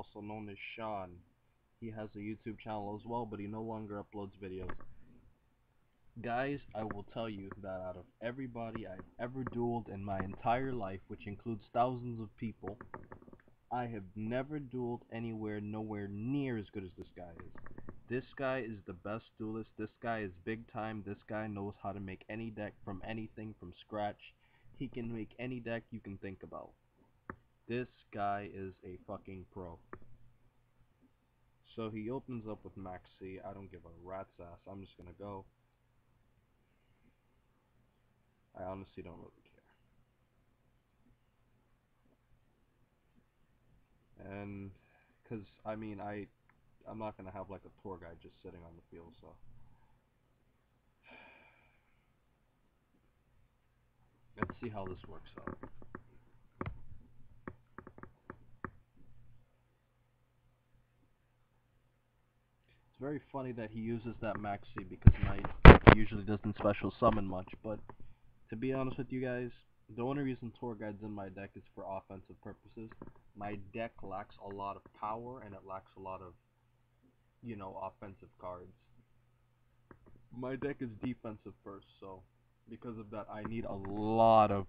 also known as Sean. He has a YouTube channel as well, but he no longer uploads videos. Guys, I will tell you that out of everybody I've ever dueled in my entire life, which includes thousands of people, I have never dueled anywhere nowhere near as good as this guy is. This guy is the best duelist. This guy is big time. This guy knows how to make any deck from anything from scratch. He can make any deck you can think about. This guy is a fucking pro. So he opens up with Maxi. I don't give a rat's ass. I'm just gonna go. I honestly don't really care. And, cause I mean, I'm not gonna have like a tour guide just sitting on the field. So let's see how this works out. It's very funny that he uses that Maxi because Knight usually doesn't special summon much, but to be honest with you guys, the only reason tour guide's in my deck is for offensive purposes. My deck lacks a lot of power and it lacks a lot of, offensive cards. My deck is defensive first, so because of that I need a lot of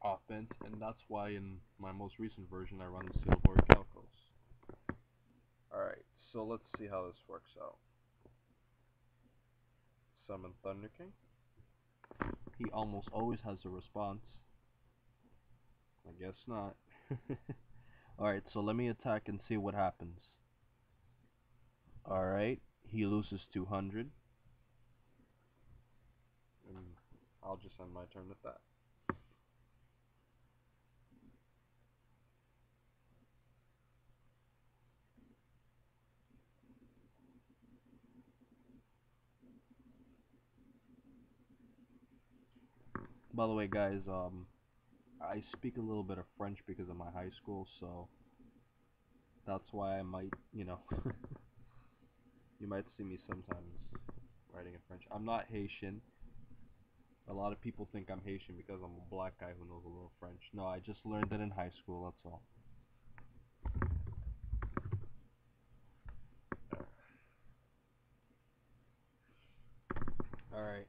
offense, and that's why in my most recent version I run the Sealboard Calcos. Alright, so let's see how this works out. Summon Thunder King. He almost always has a response. I guess not. Alright, so let me attack and see what happens. Alright, he loses 200. And I'll just end my turn with that. By the way, guys, I speak a little bit of French because of my high school, so that's why I might, you might see me sometimes writing in French. I'm not Haitian. A lot of people think I'm Haitian because I'm a black guy who knows a little French. No, I just learned it in high school, that's all. Alright.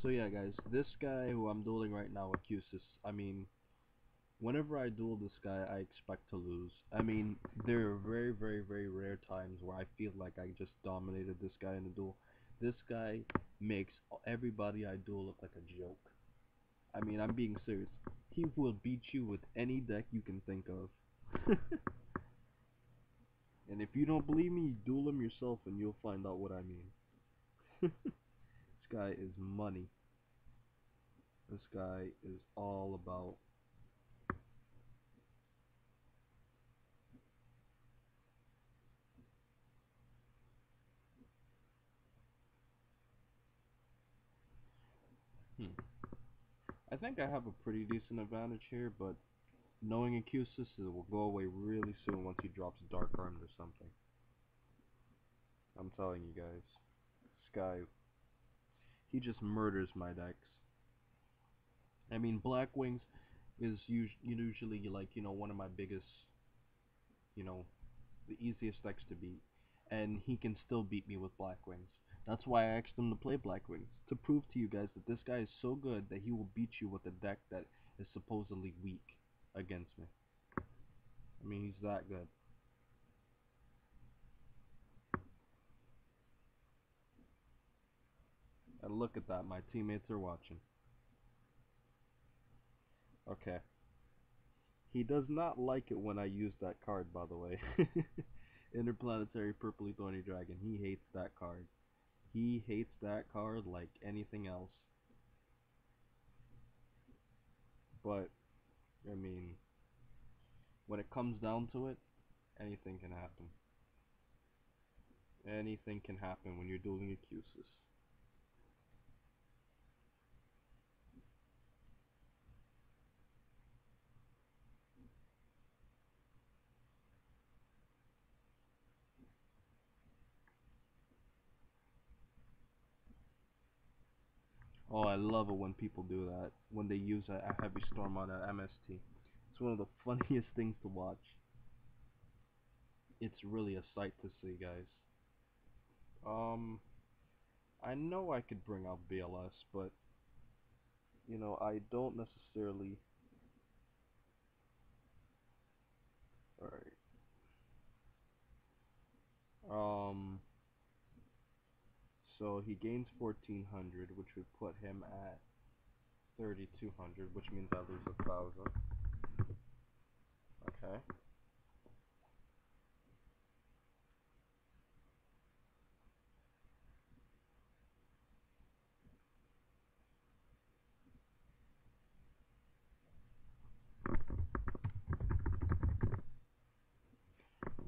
So yeah, guys, this guy who I'm dueling right now, Ausus, I mean, whenever I duel this guy, I expect to lose. I mean, there are very, very, very rare times where I feel like I just dominated this guy in a duel. This guy makes everybody I duel look like a joke. I mean, I'm being serious. He will beat you with any deck you can think of. And if you don't believe me, duel him yourself and you'll find out what I mean. This guy is money. This guy is all about. Hmm. I think I have a pretty decent advantage here, but knowing Ausus, it will go away really soon once he drops Dark Armed or something. I'm telling you guys. This guy, he just murders my decks. I mean, Blackwings is usually like, one of my biggest, you know, the easiest decks to beat. And he can still beat me with Blackwings. That's why I asked him to play Blackwings, to prove to you guys that this guy is so good that he will beat you with a deck that is supposedly weak against me. I mean, he's that good. And look at that, my teammates are watching. Okay. He does not like it when I use that card, by the way. Interplanetary Purpley Thorny Dragon. He hates that card. He hates that card like anything else. But, I mean, when it comes down to it, anything can happen. Anything can happen when you're dueling Ausus. Oh, I love it when people do that. When they use a heavy storm on an MST. It's one of the funniest things to watch. it's really a sight to see, guys. Um, I know I could bring out BLS, but I don't necessarily. All right. So he gains 1400, which would put him at 3200, which means I lose 1000. Okay.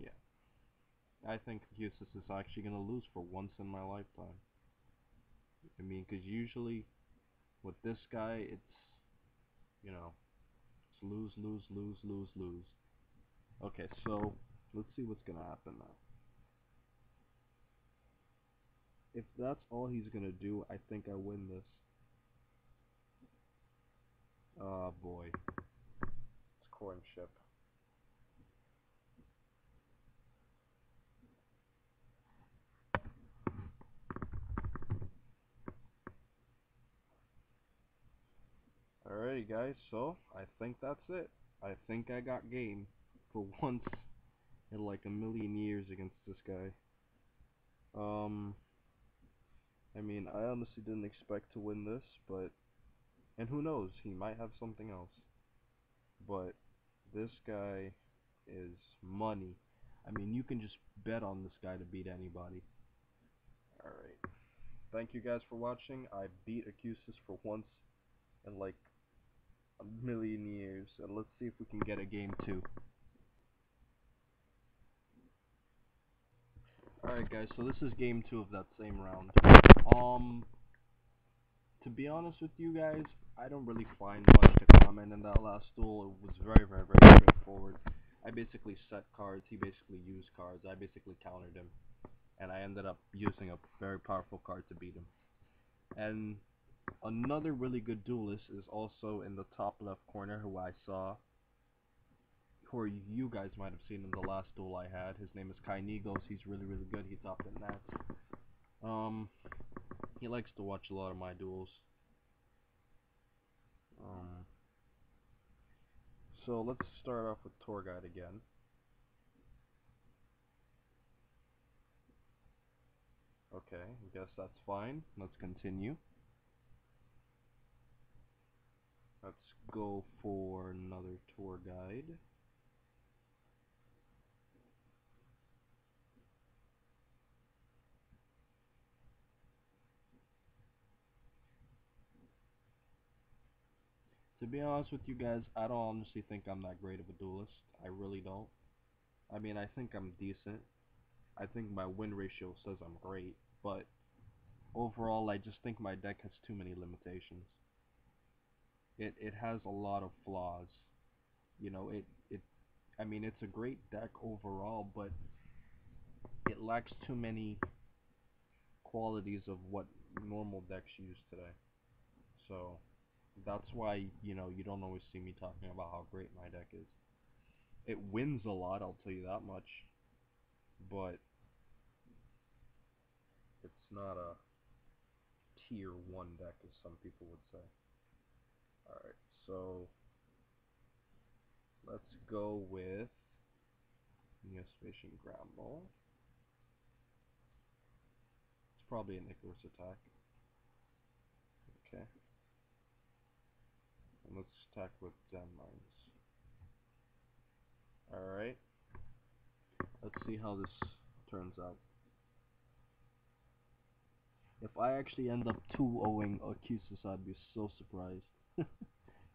Yeah. I think Eustace is actually gonna lose for once in my lifetime. I mean, because usually with this guy, it's lose, lose, lose, lose, lose. Okay, so let's see what's gonna happen now. If that's all he's gonna do, I think I win this. Oh boy, it's corn chip. Alrighty, guys. So I think that's it. I think I got game for once in like a million years against this guy. Um, I mean, I honestly didn't expect to win this, but and who knows, he might have something else. But this guy is money. I mean, you can just bet on this guy to beat anybody. Alright. Thank you guys for watching. I beat Ausus for once in like a million years. And let's see if we can get a game 2. Alright guys, so this is game 2 of that same round. Um, to be honest with you guys, I don't really find much to comment in that last duel. It was very, very, very straightforward. I basically set cards, he basically used cards, I basically countered him. And I ended up using a very powerful card to beat him. And another really good duelist is also in the top left corner who I saw, who you guys might have seen in the last duel I had. His name is Kai Nigos. He's really, really good. He topped in Nats. Um, he likes to watch a lot of my duels. Um, so let's start off with tour guide again. Okay, I guess that's fine. Let's continue. Let's go for another tour guide. To be honest with you guys, I don't honestly think I'm that great of a duelist. I really don't. I mean, I think I'm decent. I think my win ratio says I'm great, but overall, I just think my deck has too many limitations. It has a lot of flaws. It I mean, it's a great deck overall, but it lacks too many qualities of what normal decks use today. So that's why, you don't always see me talking about how great my deck is. It wins a lot, I'll tell you that much, but it's not a tier 1 deck as some people would say. Alright, so let's go with Neospatian Grapple. It's probably an Icarus attack. Okay. And let's attack with Zen Mines. Alright. Let's see how this turns out. If I actually end up 2-0ing Ausus, I'd be so surprised.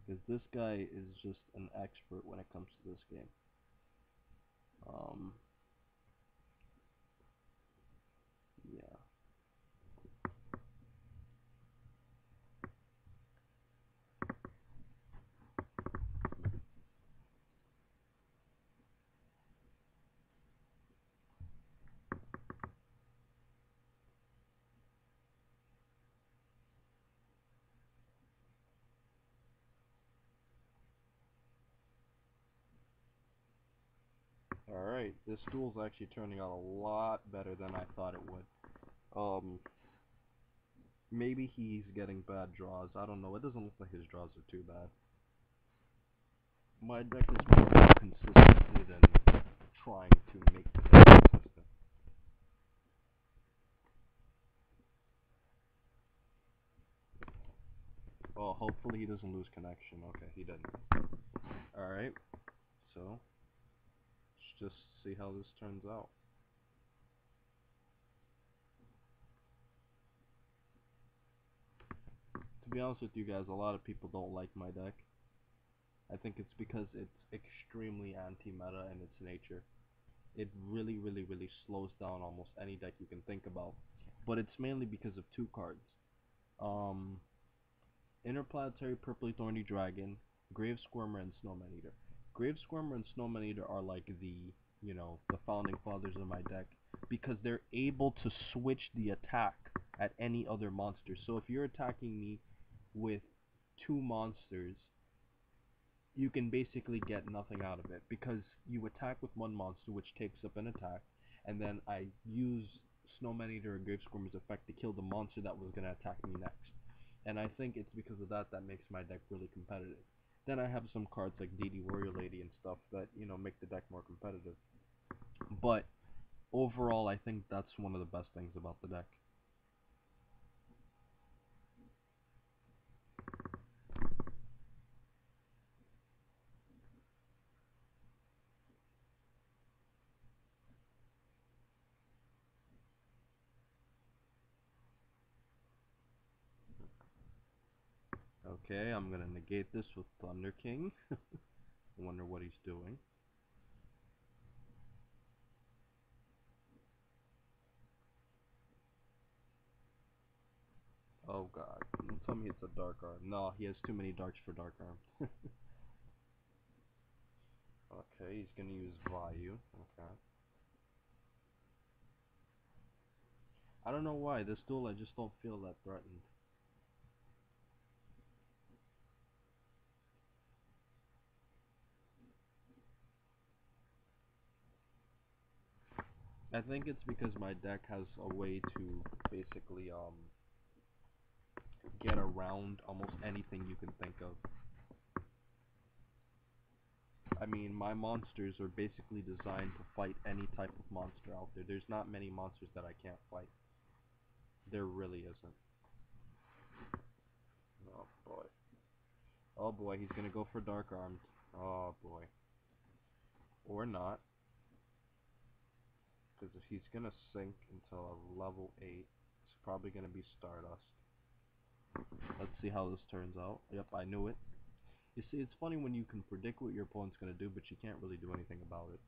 Because this guy is just an expert when it comes to this game. Yeah. Alright, this duel's actually turning out a lot better than I thought it would. Um, Maybe he's getting bad draws. I don't know. It doesn't look like his draws are too bad. My deck is more about consistency than trying to make the deck consistent. Oh, hopefully he doesn't lose connection. Okay, he didn't. Alright, so let's just see how this turns out. To be honest with you guys, a lot of people don't like my deck. I think it's because it's extremely anti-meta in its nature. It really, really, really slows down almost any deck you can think about. But it's mainly because of two cards. Um, Interplanetary Purpley Thorny Dragon, Grave Squirmer, and Snowman Eater. Grave Squirmer and Snowman Eater are like the founding fathers of my deck because they're able to switch the attack at any other monster. So if you're attacking me with two monsters, you can basically get nothing out of it because you attack with one monster which takes up an attack, and then I use Snowman Eater and Grave Squirmer's effect to kill the monster that was going to attack me next. And I think it's because of that that makes my deck really competitive. Then I have some cards like DD Warrior Lady and stuff that, make the deck more competitive. But overall, I think that's one of the best things about the deck. Okay, I'm gonna negate this with Thunder King. I wonder what he's doing. Oh god. Don't tell me it's a Dark Arm. No, he has too many darks for Dark Arm. Okay, he's gonna use Vayu. Okay. I don't know why. This duel I just don't feel that threatened. I think it's because my deck has a way to basically get around almost anything you can think of. I mean, my monsters are basically designed to fight any type of monster out there. There's not many monsters that I can't fight. There really isn't. Oh boy. Oh boy, he's gonna go for Dark Armed. Oh boy. Or not. Because if he's gonna sink until a level 8, it's probably gonna be Stardust. Let's see how this turns out. Yep, I knew it. You see, it's funny when you can predict what your opponent's gonna do, but you can't really do anything about it.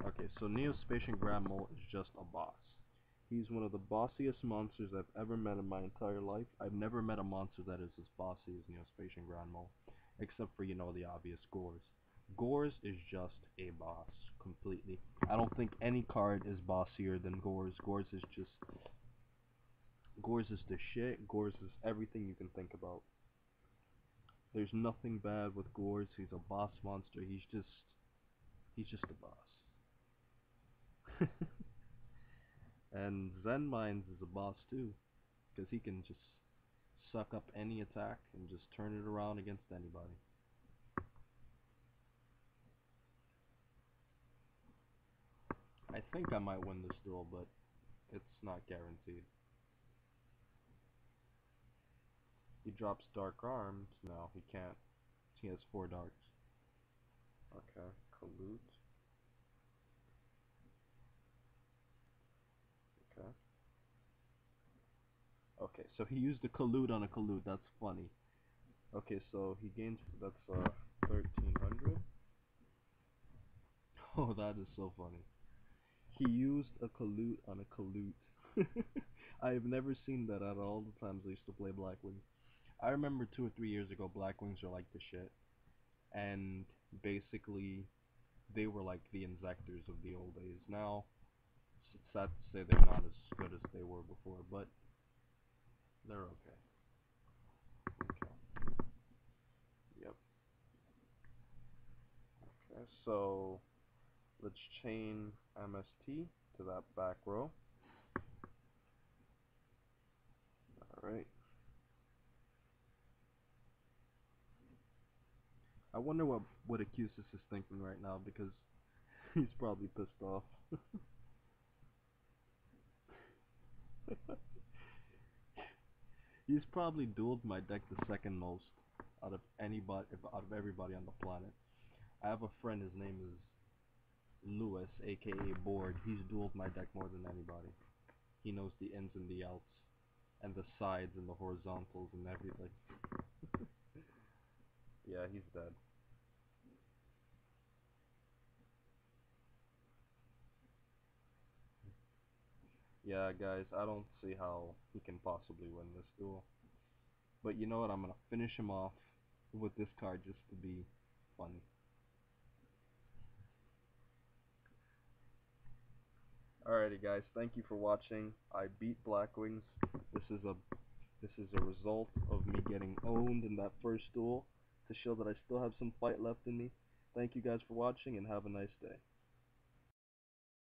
Okay, so Neospatian Grand Mole is just a boss. He's one of the bossiest monsters I've ever met in my entire life. I've never met a monster that is as bossy as Neospatian Grand Mole, except for, the obvious Gores. Gores is just a boss, completely. I don't think any card is bossier than Gores. Gores is the shit. Gores is everything you can think about. There's nothing bad with Gores. He's a boss monster. He's just a boss. And Zen Minds is a boss too, because he can just suck up any attack and just turn it around against anybody. I think I might win this duel, but it's not guaranteed. He drops Dark Arms. No, he can't. He has 4 darks. Okay, Colute. Okay. Okay, so he used a Colute on a Colute. That's funny. Okay, so he gains. That's 1300. Oh, that is so funny. He used a Colute on a Colute. I have never seen that out of all the times I used to play Blackwing. I remember 2 or 3 years ago, Blackwings were like the shit, and basically they were like the Inzectors of the old days. Now, it's sad to say they're not as good as they were before, but they're okay. Okay. Yep. Okay. So let's chain MST to that back row. All right. I wonder what Ausus is thinking right now because he's probably pissed off. He's probably dueled my deck the second most out of anybody, out of everybody on the planet. I have a friend. His name is Lewis, aka Board. He's dueled my deck more than anybody. He knows the ins and the outs, and the sides and the horizontals and everything. Yeah, he's dead. Yeah, guys, I don't see how he can possibly win this duel. But you know what? I'm gonna finish him off with this card just to be funny. Alrighty, guys, thank you for watching. I beat Blackwings. This is a this is a result of me getting owned in that first duel to show that I still have some fight left in me. Thank you guys for watching and have a nice day.